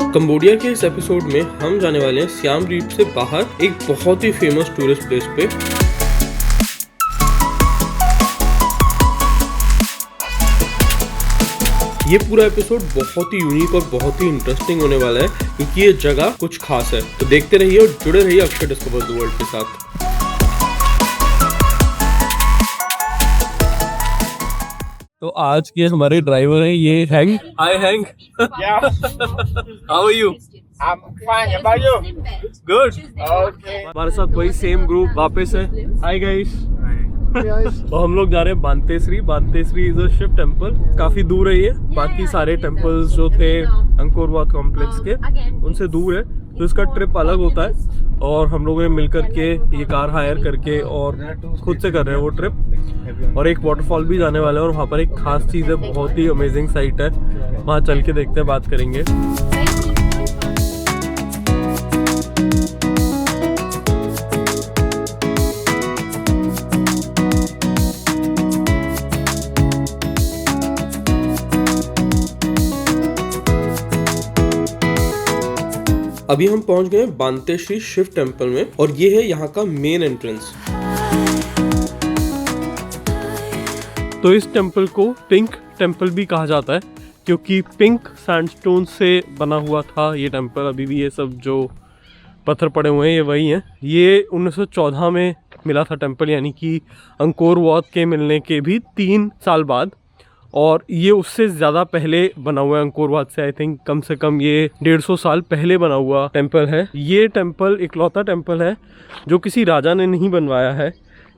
Cambodia के इस episode में हम जाने वाले हैं सियाम रीप से बाहर एक बहुत ही फेमस टूरिस्ट प्लेस पे। ये पूरा एपिसोड बहुत ही यूनिक और बहुत ही इंटरेस्टिंग होने वाला है क्योंकि ये जगह कुछ खास है। तो देखते रहिए और जुड़े रहिए अक्षय डिस्कवर द वर्ल्ड के साथ। तो आज के हमारे ड्राइवर हैं ये Hang. Hi Hang. How are you? I'm fine. How about you? Good. Okay. हमारे साथ वही सेम ग्रुप वापस है। Hi guys. तो हम लोग जा रहे हैं Banteay Srei. Banteay Srei is a Shiva temple, काफी दूर है ये, बाकी सारे टेम्पल्स जो थे अंकोर वाट कॉम्प्लेक्स के उनसे दूर है, तो इसका ट्रिप अलग होता है। और हम लोगों ने मिलकर के ये कार हायर करके और खुद से कर रहे हैं वो ट्रिप। और एक वाटरफॉल भी जाने वाला है और वहाँ पर एक खास चीज़ है, बहुत ही अमेजिंग साइट है, वहाँ चल के देखते हैं, बात करेंगे। अभी हम पहुंच गए बांतेश्वरी शिव टेम्पल में और ये है यहाँ का मेन एंट्रेंस। तो इस टेम्पल को पिंक टेम्पल भी कहा जाता है क्योंकि पिंक सैंडस्टोन से बना हुआ था ये टेम्पल। अभी भी ये सब जो पत्थर पड़े हुए हैं ये वही हैं। ये 1914 में मिला था टेम्पल, यानी कि अंकोर वाट के मिलने के भी 3 साल बाद। और ये उससे ज़्यादा पहले बना हुआ है, अंकोर वाट से आई थिंक कम से कम ये 150 साल पहले बना हुआ टेम्पल है। ये टेम्पल इकलौता टेम्पल है जो किसी राजा ने नहीं बनवाया है।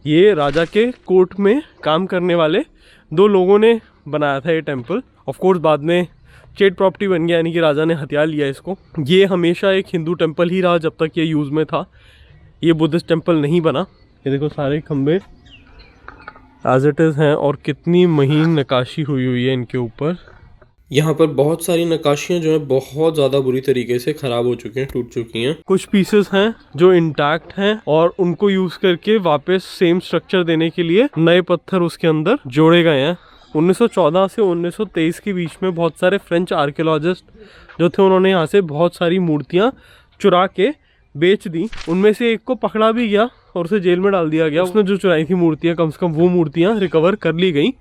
ये राजा के कोर्ट में काम करने वाले 2 लोगों ने बनाया था ये टेम्पल। ऑफ कोर्स बाद में स्टेट प्रॉपर्टी बन गया, यानी कि राजा ने हथिया लिया इसको। ये हमेशा एक हिंदू टेम्पल ही रहा जब तक ये यूज़ में था। ये बुद्धिस्ट टेम्पल नहीं बना। ये देखो सारे खम्भे एज इट इज़ हैं और कितनी महीन नक्काशी हुई है इनके ऊपर। यहाँ पर बहुत सारी नक्काशियाँ जो है बहुत ज़्यादा बुरी तरीके से ख़राब हो चुकी हैं, टूट चुकी हैं। कुछ पीसेस हैं जो इंटैक्ट हैं और उनको यूज़ करके वापस सेम स्ट्रक्चर देने के लिए नए पत्थर उसके अंदर जोड़े गए हैं। 1914 से 1923 के बीच में बहुत सारे फ्रेंच आर्कियोलॉजिस्ट जो थे उन्होंने यहाँ से बहुत सारी मूर्तियाँ चुरा के बेच दी। उनमें से एक को पकड़ा भी गया और उसे जेल में डाल दिया गया। उसने जो चुराई थी मूर्तियाँ, कम से कम वो मूर्तियाँ रिकवर कर ली गई,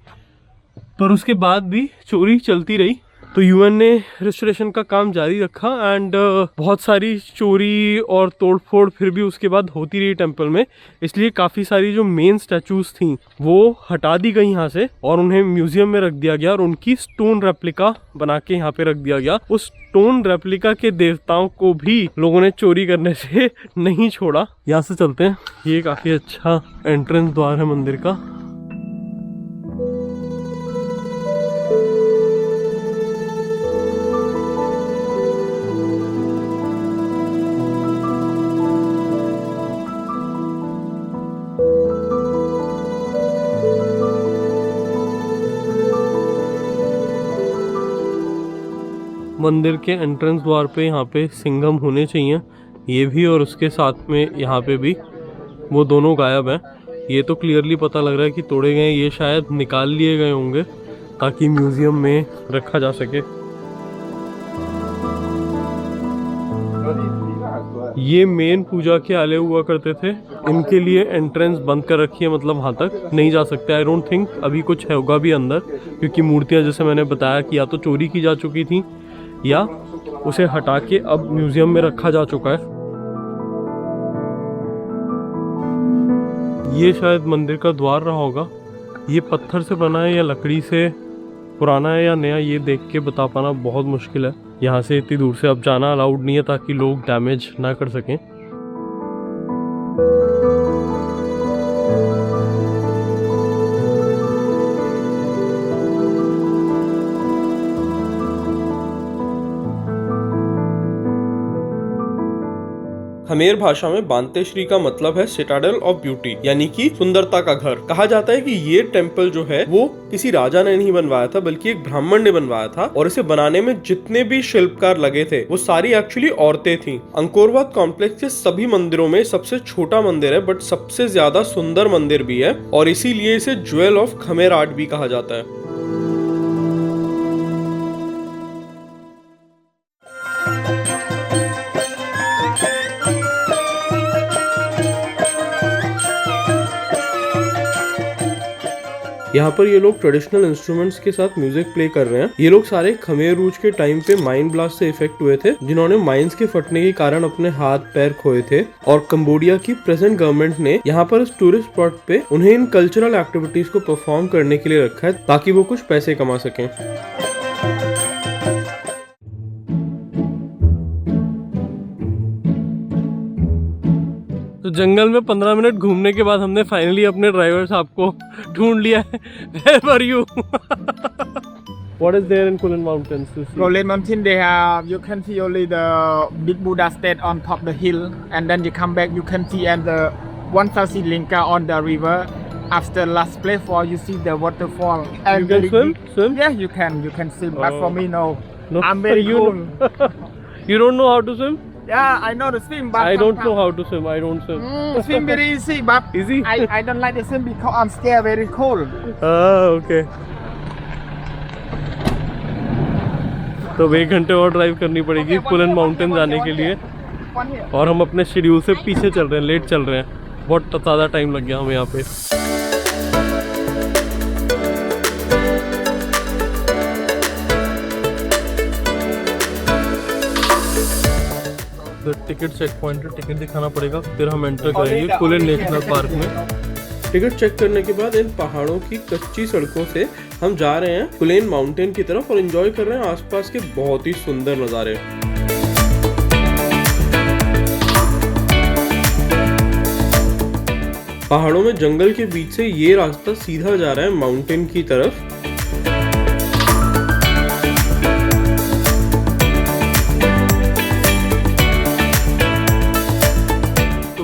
पर उसके बाद भी चोरी चलती रही। तो यूएन ने रिस्टोरेशन का काम जारी रखा एंड बहुत सारी चोरी और तोड़फोड़ फिर भी उसके बाद होती रही टेम्पल में। इसलिए काफ़ी सारी जो मेन स्टैचूज थी वो हटा दी गई यहाँ से और उन्हें म्यूजियम में रख दिया गया और उनकी स्टोन रेप्लिका बना के यहाँ पे रख दिया गया। उस स्टोन रेप्लिका के देवताओं को भी लोगों ने चोरी करने से नहीं छोड़ा। यहाँ से चलते हैं। ये काफ़ी अच्छा एंट्रेंस द्वार है मंदिर का। मंदिर के एंट्रेंस द्वार पे यहाँ पे सिंघम होने चाहिए, ये भी और उसके साथ में यहाँ पे भी, वो दोनों गायब हैं। ये तो क्लियरली पता लग रहा है कि तोड़े गए, ये शायद निकाल लिए गए होंगे ताकि म्यूजियम में रखा जा सके। ये मेन पूजा के आले हुआ करते थे, इनके लिए एंट्रेंस बंद कर रखी है, मतलब वहाँ तक नहीं जा सकते। आई डोंट थिंक अभी कुछ होगा भी अंदर क्योंकि मूर्तियाँ जैसे मैंने बताया कि या तो चोरी की जा चुकी थी या उसे हटा के अब म्यूजियम में रखा जा चुका है। ये शायद मंदिर का द्वार रहा होगा। ये पत्थर से बना है या लकड़ी से, पुराना है या नया, ये देख के बता पाना बहुत मुश्किल है। यहाँ से इतनी दूर से अब जाना अलाउड नहीं है ताकि लोग डैमेज ना कर सकें। खमेर भाषा में बांतेश्वरी का मतलब है सिटाडेल ऑफ ब्यूटी, यानी कि सुंदरता का घर। कहा जाता है कि ये टेम्पल जो है वो किसी राजा ने नहीं बनवाया था बल्कि एक ब्राह्मण ने बनवाया था और इसे बनाने में जितने भी शिल्पकार लगे थे वो सारी एक्चुअली औरतें थीं। अंकोर वाट कॉम्प्लेक्स के सभी मंदिरों में सबसे छोटा मंदिर है बट सबसे ज्यादा सुंदर मंदिर भी है और इसीलिए इसे ज्वेल ऑफ खमेर आर्ट भी कहा जाता है। यहाँ पर ये लोग ट्रेडिशनल इंस्ट्रूमेंट्स के साथ म्यूजिक प्ले कर रहे हैं। ये लोग सारे खमेर रूज के टाइम पे माइन ब्लास्ट से इफेक्ट हुए थे, जिन्होंने माइंस के फटने के कारण अपने हाथ पैर खोए थे, और कंबोडिया की प्रेजेंट गवर्नमेंट ने यहाँ पर इस टूरिस्ट स्पॉट पे उन्हें इन कल्चरल एक्टिविटीज को परफॉर्म करने के लिए रखा है, ताकि वो कुछ पैसे कमा सकें। तो जंगल में 15 मिनट घूमने के बाद हमने फाइनली अपने ड्राइवर साहब को ढूंढ लिया है। Where were you? What is there in Kulin Mountains to see? Rolling Mountain, they have, you can see only the big Buddha statue on top the hill, and then you come back, you can see and the 1000 Linka on the river. After last playfall, you see the waterfall. And You can swim? Swim? Yeah, you can swim. But for me, no. No, I'm very you cool. You don't know how to swim? Yeah, I know the swim, but I don't know how to swim. I don't swim. Swim very easy, but Easy? I don't like the swim because I'm scared very cold. Okay. तो 1 घंटे और drive करनी पड़ेगी कुलिन mountain जाने के लिए, One here. और हम अपने शेड्यूल से पीछे चल रहे हैं, लेट चल रहे हैं। बहुत ज़्यादा टाइम लग गया हमें यहाँ पे। टिकट चेक पॉइंट पे टिकट दिखाना पड़ेगा, फिर हम एंटर करेंगे कुलिन नेशनल पार्क में। टिकट चेक करने के बाद इन पहाड़ों की कच्ची सड़कों से हम जा रहे हैं कुलिन माउंटेन की तरफ और एंजॉय कर रहे हैं आसपास के बहुत ही सुंदर नज़ारे। पहाड़ों में जंगल के बीच से ये रास्ता सीधा जा रहा है माउंटेन की तरफ।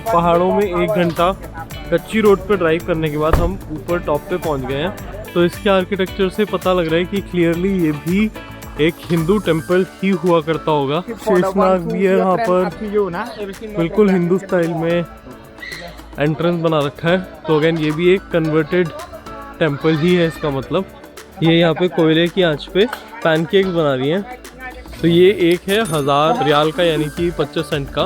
पहाड़ों में 1 घंटा कच्ची रोड पर ड्राइव करने के बाद हम ऊपर टॉप पे पहुंच गए हैं। तो इसके आर्किटेक्चर से पता लग रहा है कि क्लियरली ये भी एक हिंदू टेम्पल ही हुआ करता होगा। शेषनाग भी है यहाँ पर, बिल्कुल हिंदू स्टाइल में एंट्रेंस बना रखा है। तो अगेन ये भी एक कन्वर्टेड टेम्पल ही है इसका मतलब। ये यहाँ पे कोयले की आंच पे पैनकेक्स बना रही हैं। तो ये एक है 1000 रियाल का, यानी कि 25 सेंट का।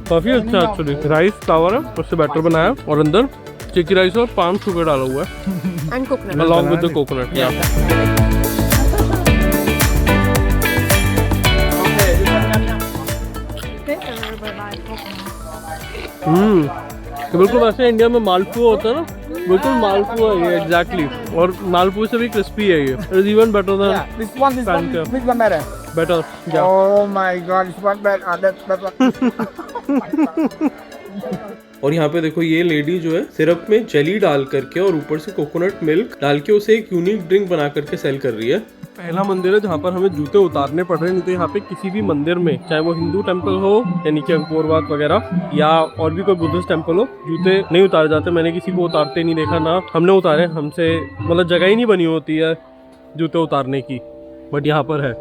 काफ़ी अच्छा एक्चुअली। राइस फ्लावर है, उससे बैटर बनाया और अंदर चिकी राइस और पाम शुगर डाला हुआ है अलॉन्ग विद द कोकोनट। बिल्कुल वैसे इंडिया में मालपुआ होता है ना, बिल्कुल मालपुआ है ये एग्जैक्टली, और मालपुए से भी क्रिस्पी है ये। It is even better than This one better. Better. Oh my God, this one better. That's और यहाँ पे देखो ये लेडी जो है सिरप में जेली डाल करके और ऊपर से कोकोनट मिल्क डाल के उसे एक यूनिक ड्रिंक बना करके सेल कर रही है। पहला मंदिर है जहाँ पर हमें जूते उतारने पड़ रहे हैं, नहीं तो यहाँ पे किसी भी मंदिर में, चाहे वो हिंदू टेम्पल हो यानी कि अंकोर वाट वगैरह या और भी कोई बुद्धिस्ट टेम्पल हो, जूते नहीं उतारे जाते। मैंने किसी को उतारते नहीं देखा, ना हमने उतारे, हमसे मतलब जगह ही नहीं बनी होती है जूते उतारने की, बट यहाँ पर है।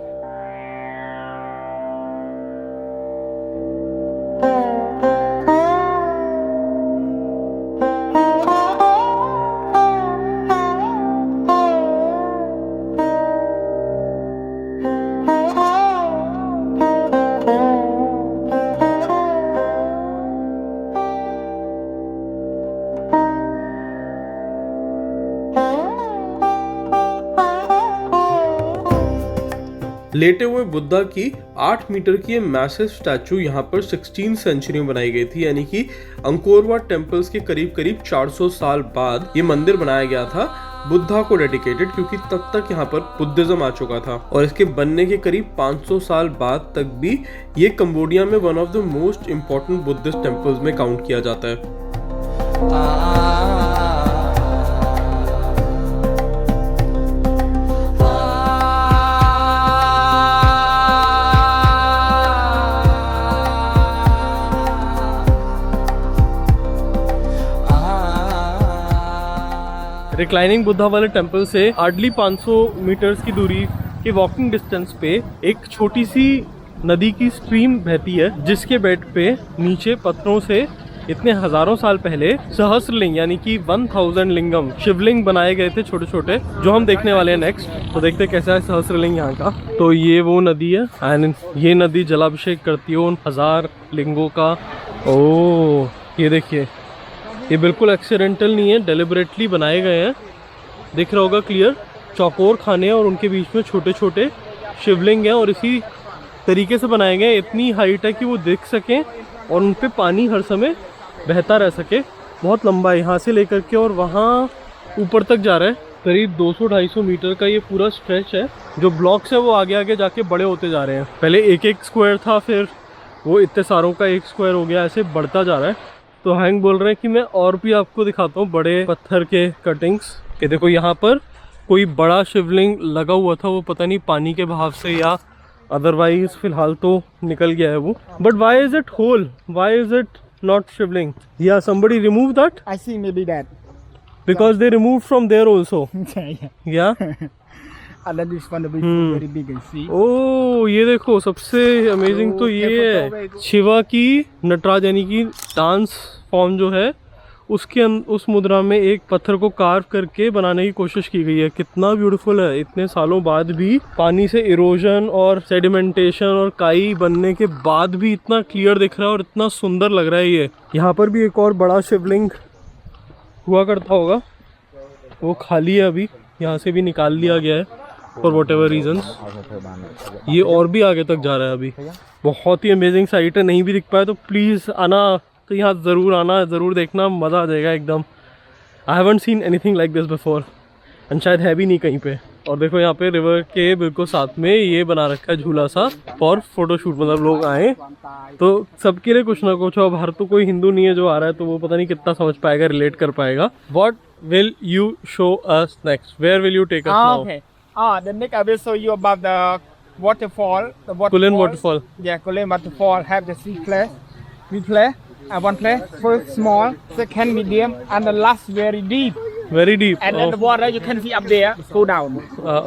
लेटे हुए बुद्धा की 8 मीटर की मैसिव स्टैचू यहाँ पर 16th सेंचुरी में बनाई गई थी, यानी कि अंकोर वाट टेम्पल्स के करीब करीब 400 साल बाद ये मंदिर बनाया गया था बुद्धा को डेडिकेटेड, क्योंकि तब तक यहाँ पर बुद्धिज्म आ चुका था। और इसके बनने के करीब 500 साल बाद तक भी ये कंबोडिया में one of the most important Buddhist temples में काउंट किया जाता है। रिक्लाइनिंग बुद्धा वाले टेम्पल से हार्डली 500 मीटर्स की दूरी के वॉकिंग डिस्टेंस पे एक छोटी सी नदी की स्ट्रीम बहती है, जिसके बेड पे नीचे पत्थरों से इतने हजारों साल पहले सहस्रलिंग यानी कि 1000 लिंगम शिवलिंग बनाए गए थे छोटे छोटे, जो हम देखने वाले हैं नेक्स्ट। तो देखते हैं कैसा है सहस्रलिंग यहाँ का। तो ये वो नदी है एंड ये नदी जलाभिषेक करती है उन 1000 लिंगों का। ओह ये देखिए, ये बिल्कुल एक्सीडेंटल नहीं है, डेलिबरेटली बनाए गए हैं। दिख रहा होगा क्लियर, चौकोर खाने और उनके बीच में छोटे छोटे शिवलिंग हैं और इसी तरीके से बनाए गए। इतनी हाइट है कि वो दिख सकें और उन पे पानी हर समय बहता रह सके। बहुत लंबा है, यहाँ से लेकर के और वहाँ ऊपर तक जा रहा है। करीब 200-250 मीटर का ये पूरा स्ट्रेच है। जो ब्लॉक्स है वो आगे आगे जाके बड़े होते जा रहे हैं। पहले एक एक स्क्वायर था, फिर वो इतने सारों का एक स्क्वायर हो गया, ऐसे बढ़ता जा रहा है। तो हैंग बोल रहे हैं कि मैं और भी आपको दिखाता हूँ बड़े पत्थर के कटिंग्स। कि देखो यहाँ पर कोई बड़ा शिवलिंग लगा हुआ था, वो पता नहीं पानी के बहाव से या अदरवाइज फिलहाल तो निकल गया है वो। But why is it hole, why is it not Shivling? या somebody remove that I see maybe that. because they removed from there also. Yeah. Yeah. And then this one will be very big and see. ओ ये देखो, सबसे amazing तो ये है शिवा की नटराज यानी कि डांस फॉर्म जो है उसके उस मुद्रा में एक पत्थर को कार्व करके बनाने की कोशिश की गई है। कितना ब्यूटीफुल है। इतने सालों बाद भी पानी से इरोजन और सेडिमेंटेशन और काई बनने के बाद भी इतना क्लियर दिख रहा है और इतना सुंदर लग रहा है ये। यहाँ पर भी एक और बड़ा शिवलिंग हुआ करता होगा, वो खाली है अभी, यहाँ से भी निकाल लिया गया है फॉर वॉट एवर रीजन्स। ये और भी आगे तक जा रहा है अभी। बहुत ही अमेजिंग साइट है। नहीं भी दिख पाया तो प्लीज़ आना, तो यहाँ ज़रूर आना, ज़रूर देखना, मज़ा आ जाएगा एकदम। I haven't seen anything like this before and शायद है भी नहीं कहीं पे। और देखो यहाँ पे रिवर के बिल्कुल साथ में ये बना रखा है झूला सा फॉर फोटोशूट, मतलब लोग आए तो सबके लिए कुछ ना कुछ। अब हर तो कोई हिंदू नहीं है जो आ रहा है, तो वो पता नहीं कितना समझ पाएगा, रिलेट कर पाएगा। What will you show us next? Where will you take us now? Okay. The next I will show you about the waterfall. The waterfall. Kulin waterfall. Yeah, Kulin waterfall have the three place. We play. One play. First small, second medium, and the last very deep. Very deep. And then the water you can see up there go down.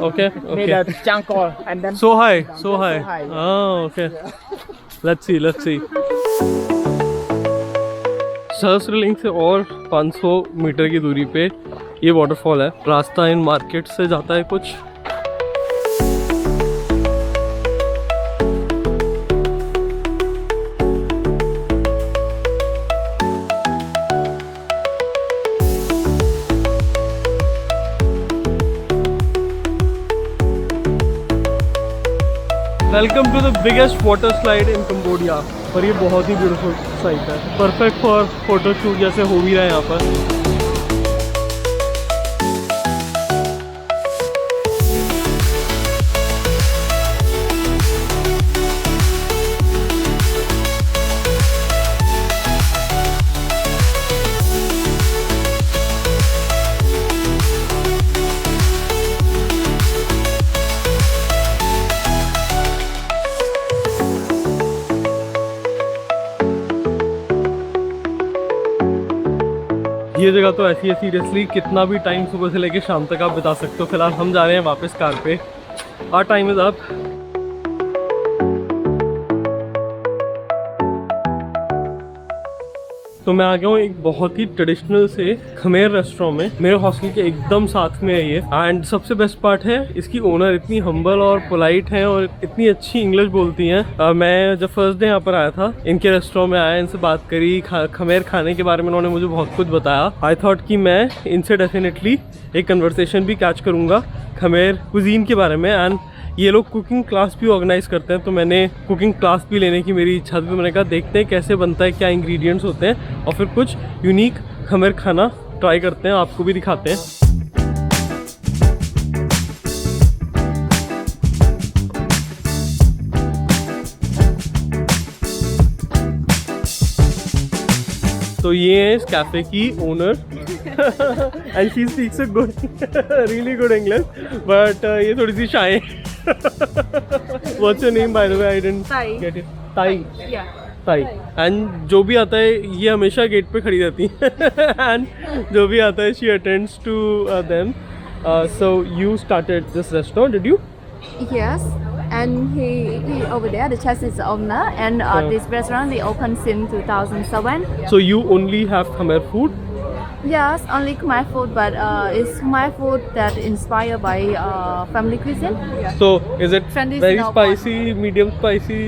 Okay. Made a jungle and then. So high, so high. high. Oh, okay. Let's see, let's see. सहस्रलिंग से और 500 metre की दूरी पे ये waterfall है। रास्ता इन market से जाता है कुछ। Welcome to the biggest water slide in Cambodia. और ये बहुत ही ब्यूटीफुल साइट है, परफेक्ट फॉर फोटोशूट जैसे हो भी रहा है यहाँ पर। ये जगह तो ऐसी है सीरियसली, कितना भी टाइम सुबह से लेके शाम तक आप बिता सकते हो। फिलहाल हम जा रहे हैं वापस कार पे। Our time is up. तो मैं आ गया हूँ एक बहुत ही ट्रेडिशनल से खमेर रेस्टोरेंट में। मेरे हॉस्टल के एकदम साथ में है ये। एंड सबसे बेस्ट पार्ट है इसकी ओनर इतनी हम्बल और पोलाइट हैं और इतनी अच्छी इंग्लिश बोलती हैं। मैं जब फर्स्ट डे यहाँ पर आया था, इनके रेस्टोरेंट में आया, इनसे बात करी, खमेर खाने के बारे में उन्होंने मुझे बहुत कुछ बताया। आई थॉट कि मैं इनसे डेफिनेटली एक कन्वर्सेशन भी कैच करूँगा खमेर कुजीन के बारे में। एंड ये लोग कुकिंग क्लास भी ऑर्गेनाइज करते हैं, तो मैंने कुकिंग क्लास भी लेने की मेरी इच्छा थी। तो मैंने कहा देखते हैं कैसे बनता है, क्या इंग्रेडिएंट्स होते हैं, और फिर कुछ यूनिक खमेर खाना ट्राई करते हैं, आपको भी दिखाते हैं। तो ये है इस कैफे की owner and she speaks a good really good English, but ये थोड़ी सी शाय। What's your name by the way? I didn't Tai. get it. Tai. Yeah. ताई। एंड जो भी आता है ये हमेशा गेट पे खड़ी रहती है एंड जो भी आता है she attends to them. So you started this restaurant, did you? Yes, And he over there, the chef is the owner, and this restaurant we opened since 2007. So you only have Khmer food? Yes, only Khmer food, but it's Khmer food that inspired by family cuisine. So is it Traditional very one. spicy, medium spicy?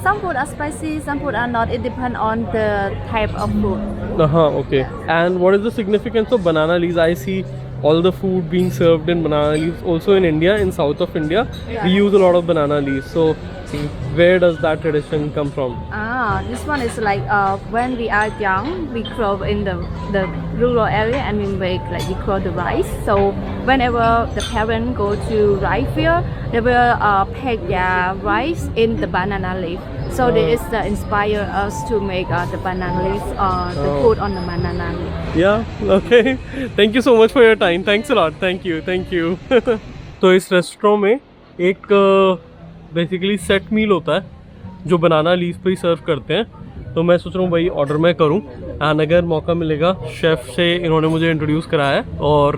Some food are spicy, some food are not. It depends on the type of food. Okay. And what is the significance of banana leaves? I see all the food being served in banana leaves. Also in India, in south of India, we use a lot of banana leaves. So where does that tradition come from? This one is like when we are young, we grow in the rural area and we make like we grow the rice. So whenever the parents go to rice field, they will pack their rice in the banana leaf. So this inspire us to make the banana leaf, the food on the banana leaf. Yeah, okay. Thank you so much for your time. Thanks a lot. Thank you. तो इस restaurant में एक basically set मील होता है जो banana leaf पे ही सर्व करते हैं. तो मैं सोच रहा हूँ भाई ऑर्डर मैं करूँ, एंड अगर मौका मिलेगा शेफ़ से इन्होंने मुझे इंट्रोड्यूस कराया है और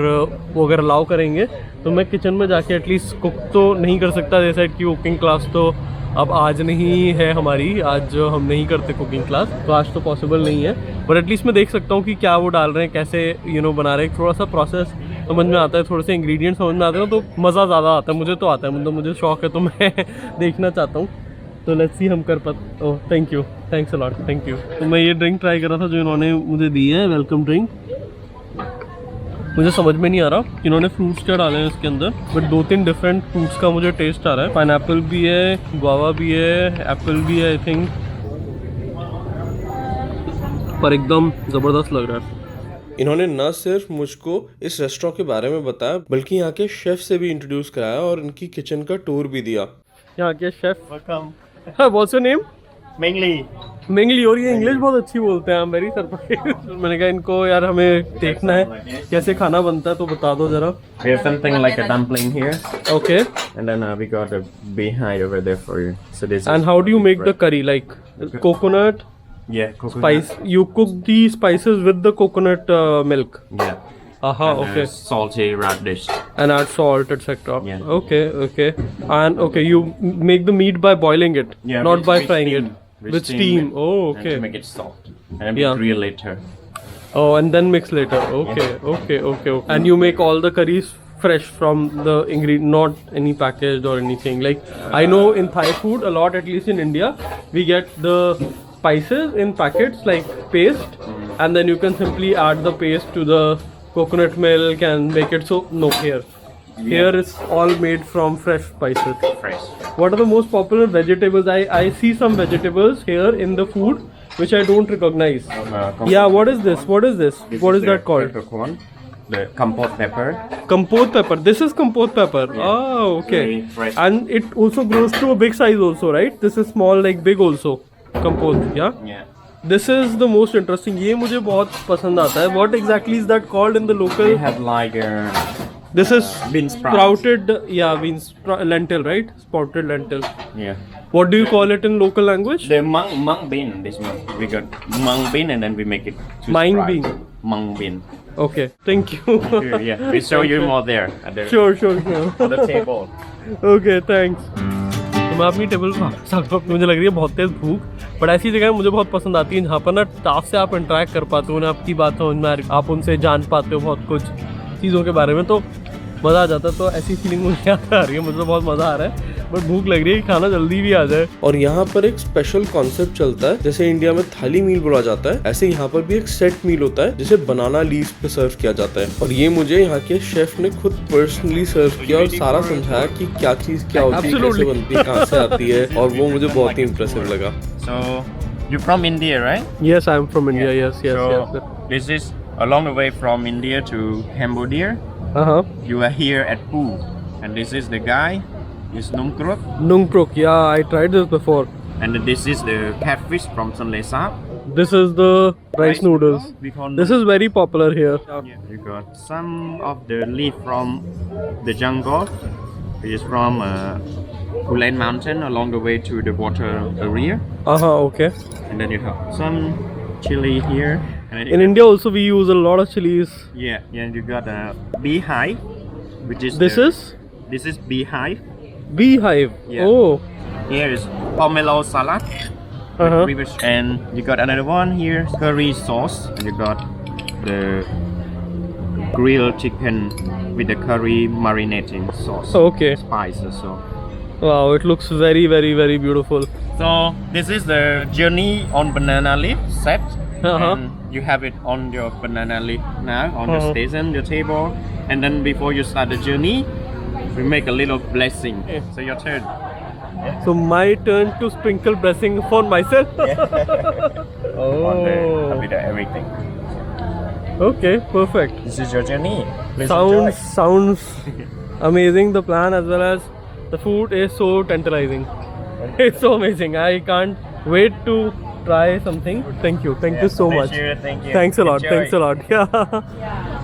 वो अगर अलाउ करेंगे तो मैं किचन में जाके एटलीस्ट कुक तो नहीं कर सकता. जैसे कि कुकिंग क्लास तो अब आज नहीं है हमारी, आज हम नहीं करते कुकिंग क्लास, तो आज तो पॉसिबल नहीं है. बट एटलीस्ट मैं देख सकता हूँ कि क्या वो डाल रहे हैं, कैसे बना रहे हैं. थोड़ा सा प्रोसेस समझ में आता है, थोड़े से इंग्रेडिएंट्स समझ में आते हैं, तो मज़ा ज़्यादा आता है. मुझे तो आता है, मतलब मुझे शौक है, तो मैं देखना चाहता हूँ. तो लेट्स सी हम कर पाते. Oh thank you, thanks a lot, thank you. तो मैं ये ड्रिंक ट्राई कर रहा था जो इन्होंने मुझे दी है, वेलकम ड्रिंक. मुझे समझ में नहीं आ रहा कि इन्होंने फ्रूट्स क्या डाले हैं इसके अंदर, बट 2-3 डिफरेंट फ्रूट्स का मुझे टेस्ट आ रहा है. पाइनएप्पल भी है, गुआवा भी है, एप्पल भी है आई थिंक, पर एकदम ज़बरदस्त लग रहा है. इन्होंने न सिर्फ मुझको इस रेस्टोरेंट के बारे में बताया, बल्कि यहाँ के शेफ़ से भी इंट्रोड्यूस कराया और इनकी किचन का टूर भी दिया. यहाँ के chef, Welcome. What's your name? Mainly, मेंगली. और ये इंग्लिश बहुत अच्छी बोलते हैं. Very surprise. मैंने कहा इनको यार हमें देखना है कैसे खाना बनता है, तो बता दो जरा. we have something like a dumpling here, okay. and then we got a behind over there for you. So this. And how do you make the curry? Like coconut Yeah, coconut. spice. You cook the spices with the coconut milk. Yeah. Aha, And, okay. salty radish. And add salt, etc. Yeah. Okay. And okay, you make the meat by boiling it, Yeah. not by with frying steam. it. With steam. Oh, And okay. to make it soft, and then we Yeah. grill later. Oh, and then mix later. Okay. And you make all the curries fresh from the ingredient, not any packaged or anything. Like I know in Thai food a lot, at least in India, we get the spices in packets like paste, and then you can simply add the paste to the coconut milk and make it. So no, here it's all made from fresh spices. Fresh. What are the most popular vegetables? I see some vegetables here in the food which I don't recognize. Yeah, what is this? What is This that the called? Peppercorn, the compote pepper. Kampot pepper. This is kampot pepper. Yeah. Oh, okay. Very fresh. And it also grows to a big size also, right? This is small like big also. Kampot, yeah? Yeah. This is the most interesting. ये मुझे बहुत पसंद आता है. What exactly is that called in the We local? have like This is bean sprouts. sprouted, yeah, lentil, right? Sprouted lentil. Yeah. What do you call it in local language? The mung bean. This one we got mung bean, and then we make it. to Mung sprout. bean. Mung bean. Okay, thank you. Sure, yeah. We show you more there at the Sure. on the table. Okay thanks. तो मैं अपनी table पर साथ में, मुझे लग रही है बहुत तेज़ भूख, बट ऐसी जगह मुझे बहुत पसंद आती है जहाँ पर ना स्टाफ से आप इंटरेक्ट कर पाते हो, उन्हें आपकी बात समझ में आ रही, आप उनसे जान पाते हो बहुत कुछ चीज़ों के बारे में, तो मज़ा आ जाता है. तो ऐसी फीलिंग मुझे याद आ रही है, मुझे तो बहुत मज़ा आ रहा है, बट भूख लग रही है कि खाना जल्दी भी आ जाए. और यहाँ पर एक स्पेशल कॉन्सेप्ट चलता है. जैसे इंडिया में थाली मील बोला जाता है, ऐसे यहाँ पर भी एक सेट मील होता है जिसे बनाना लीव्स पे सर्व किया जाता है. और ये मुझे यहाँ के शेफ ने खुद पर्सनली सर्व किया और सारा समझाया कि क्या चीज़ क्या होती है, कैसे बनती है, कहाँ से आती है, और वो मुझे बहुत ही इम्प्रेसिव लगा. So you're from India, right? Yes, I am from India. Yes. So this is along the way from India to Cambodia. You are here at Phu, and this is the guy. Is Nung Kruk, Nung Prok. Yeah, I tried this before. and this is the catfish from Sonlay Sap. This is the rice noodles. We call This is very popular here. Yeah, you got some of the leaf from the jungle, which is from Hulen Mountain along the way to the water area, Okay. and then you have some chili here. And then In India also we use a lot of chilies. yeah, you got a beehive, which is This is this is beehive. beehive. Yeah. Oh. Here is pomelo salad. Uh-huh. And you got another one here, curry sauce. And you got the grilled chicken with the curry marinating sauce. Okay. Spices. So Wow, it looks very, very, very beautiful. this is the journey on banana leaf set. Uh-huh. And you have it on your banana leaf now on the Uh-huh. station, your table. And then before you start the journey, we make a little blessing. Yeah. So your turn. So my turn to sprinkle blessing for myself. On the, Oh. with everything. Okay, perfect. This is your journey. Please enjoy. Sounds amazing. The plan as well as the food is so tantalizing. It's so amazing. I can't wait to try something. Thank you so much. Pleasure, thank you. Thanks a lot. Enjoy. Thanks a lot. Yeah.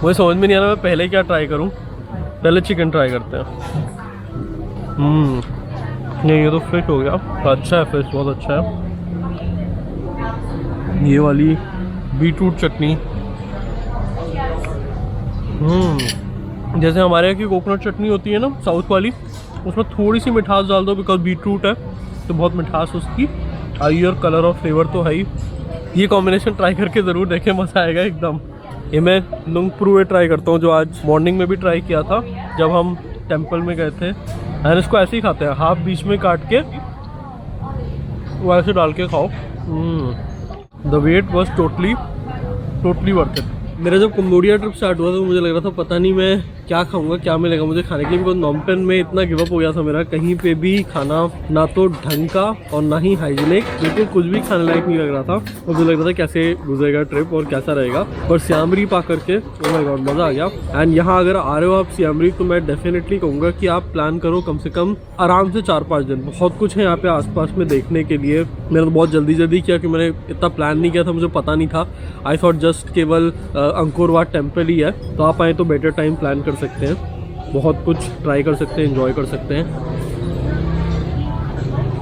मुझे समझ में नहीं आ रहा मैं पहले क्या try करूं. पहले चिकन ट्राई करते हैं. नहीं ये तो फिट हो गया. अच्छा है, फिश बहुत अच्छा है. ये वाली बीटरूट चटनी. जैसे हमारे यहाँ की कोकोनट चटनी होती है ना साउथ वाली, उसमें थोड़ी सी मिठास डाल दो बिकॉज बीटरूट है तो बहुत मिठास उसकी आई और कलर और फ्लेवर तो है ही. ये कॉम्बिनेशन ट्राई करके ज़रूर देखें, मज़ा आएगा एकदम. ये मैं नुंगप्रुए ट्राई करता हूँ जो आज मॉर्निंग में भी ट्राई किया था जब हम टेंपल में गए थे. एंड इसको ऐसे ही खाते हैं, हाफ बीच में काट के वो ऐसे डाल के खाओ. The wait was totally worth it. मेरा जब कम्बोडिया ट्रिप स्टार्ट हुआ तो मुझे लग रहा था पता नहीं मैं क्या खाऊंगा, क्या मिलेगा मुझे खाने के लिए. बिकॉज नॉमपेन में इतना गिव अप हो गया था मेरा, कहीं पे भी खाना ना तो ढंग का और ना ही हाइजीनिक, बिल्कुल कुछ भी खाने लायक नहीं लग रहा था. और मुझे लग रहा था कैसे गुजरेगा ट्रिप और कैसा रहेगा. पर सियाम रीप आकर के ओह माय गॉड मज़ा आ गया. एंड यहाँ अगर आ रहे हो आप सियाम रीप तो मैं डेफिनेटली कहूँगा कि आप प्लान करो कम से कम आराम से 4-5 दिन. बहुत कुछ है यहाँ पे आसपास में देखने के लिए. मैंने तो बहुत जल्दी किया कि मैंने इतना प्लान नहीं किया था, मुझे पता नहीं था. आई थॉट जस्ट केवल अंकोर वाट टेम्पल ही है. तो आप आए तो बेटर टाइम प्लान कर सकते हैं, बहुत कुछ ट्राई कर सकते हैं, एंजॉय कर सकते हैं.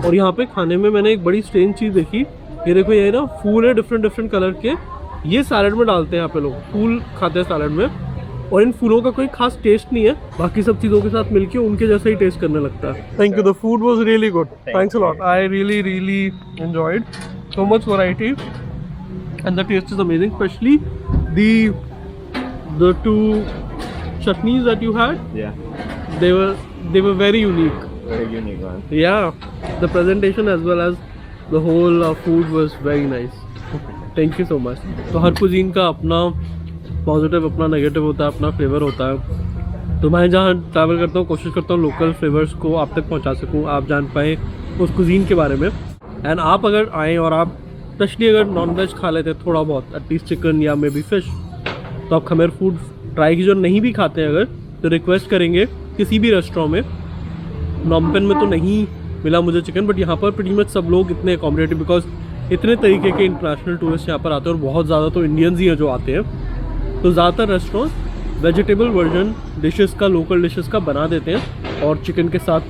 और यहाँ पे खाने में मैंने एक बड़ी स्ट्रेंज चीज़ देखी. ये देखो ये ना फूल है डिफरेंट कलर के, ये सैलड में डालते हैं यहाँ पे लोग. फूल खाते हैं सैलड में और इन फूलों का कोई खास टेस्ट नहीं है, बाकी सब चीज़ों के साथ मिलके उनके जैसा ही टेस्ट करने लगता है. Thank you, the food was really good. Thanks a lot. I really enjoyed so much variety and the taste is amazing, especially the two chutneys that you had. Yeah. They were very unique. Very unique one. Yeah, the presentation as well as the whole food was very nice. Thank you so much. तो हर cuisine का अपना positive अपना negative होता है, अपना flavour होता है. तो मैं जहाँ ट्रैवल करता हूँ कोशिश करता हूँ लोकल फ्लेवर्स को आप तक पहुँचा सकूँ, आप जान पाएँ उस cuisine के बारे में. एंड आप अगर आएँ और आप स्पेशली अगर नॉन वेज खा लेते हैं थोड़ा बहुत, एटलीस्ट चिकन या मे बी फिश, तो आप खमेर फूड ट्राई की. जो नहीं भी खाते हैं अगर तो रिक्वेस्ट करेंगे किसी भी रेस्टोरेंट में. नॉमपेन में तो नहीं मिला मुझे चिकन, बट यहाँ पर प्रीटी मच सब लोग इतने अकोमोडेटिव बिकॉज इतने तरीके के इंटरनेशनल टूरिस्ट यहाँ पर आते हैं और बहुत ज़्यादा तो इंडियंस ही हैं जो आते हैं. तो ज़्यादातर रेस्टोरेंट वेजिटेबल वर्जन डिशेस का, लोकल डिशेस का बना देते हैं और चिकन के साथ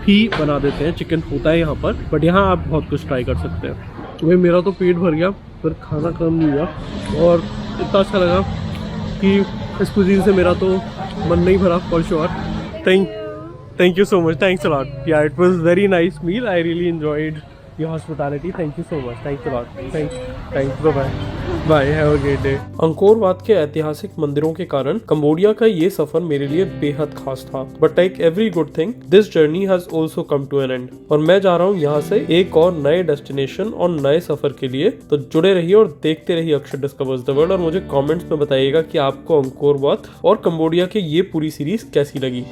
भी बना देते हैं. चिकन होता है यहाँ पर, बट यहाँ आप बहुत कुछ ट्राई कर सकते हैं. वही मेरा तो पेट भर गया पर खाना कम नहीं हुआ और इतना अच्छा लगा कि इस कुजीन से मेरा तो मन नहीं भरा for sure. Thank you so much. Thanks a lot. Yeah, it was very nice meal. I really enjoyed your hospitality. Thank you so much. Thanks a lot. Thanks. Bye. Bye. Have a great day. Angkor Wat के ऐतिहासिक मंदिरों के कारण Cambodia का ये सफर मेरे लिए बेहद खास था. But like every good thing this journey has also come to an end. और मैं जा रहा हूँ यहाँ से एक और नए डेस्टिनेशन और नए सफर के लिए. तो जुड़े रहिए और देखते रहिए अक्षर डिस्कवर्स द वर्ल्ड और मुझे कमेंट्स में बताइएगा कि आपको अंकोर वाट और कंबोडिया के ये पूरी सीरीज कैसी लगी.